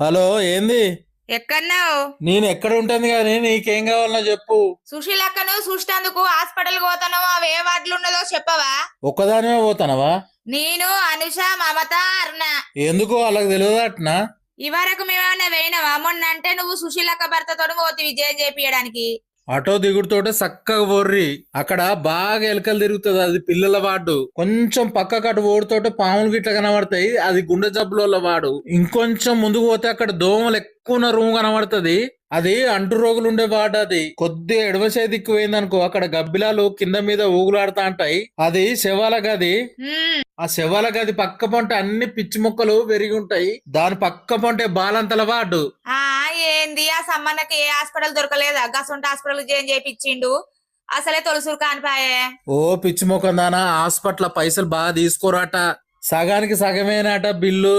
Hello, ఏంది? ఎక్కన్నావు? నేను ఎక్కడ ఉంటుంది కానీ నీకేం కావాలన్నా చెప్పు. సుశీలక్కను చూసినందుకు హాస్పిటల్ పోతాను. అవి ఏ వార్డులు ఉన్నదో చెప్పవా? ఒక్కదానివే పోతానవా? నేను, అనుష, మమత, అరుణ. ఎందుకు వాళ్ళకి తెలియదు అట్నా? ఈ వరకు మేమేమన్నా వేయినావా? మొన్న అంటే నువ్వు సుశీలక్క భర్తతో పోతివి విజయం చేపియడానికి. ఆటో దిగుడుతోటే చక్కగా పోర్రి. అక్కడ బాగా ఎలకలు తిరుగుతుంది, అది పిల్లల వార్డు. కొంచెం పక్కకు అటు ఓడితోటే పాములు గిట్ల కనబడతాయి, అది గుండె జబ్బుల వాడు. ఇంకొంచెం ముందుకు పోతే అక్కడ దోమలు ఎక్కువ ఉన్న రూమ్ కనబడుతుంది, అది అంటు రోగులు ఉండే వార్డు. అది కొద్దిగా ఎడమ చేతికి పోయిందనుకో, అక్కడ గబ్బిలాలు కింద మీద ఊగులాడుతా ఉంటాయి, అది శవాల గది. ఆ శవాల గది పక్క పొంట అన్ని పిచ్చి మొక్కలు పెరిగి ఉంటాయి, దాని పక్క పొంటే బాలంతల వార్డు. ఆ ఏంది ఆ సమ్మన్నకి ఏ హాస్పిటల్ దొరకలేదా? గసంట హాస్పిటల్ విజయం చేపిచ్చిండు, అసలే తొలసూరు కానిపాయే. ఓ పిచ్చి మొక్కం దానా, హాస్పిటల్ పైసలు బాగా తీసుకోరాట, సగానికి సగమేనాట బిల్లు.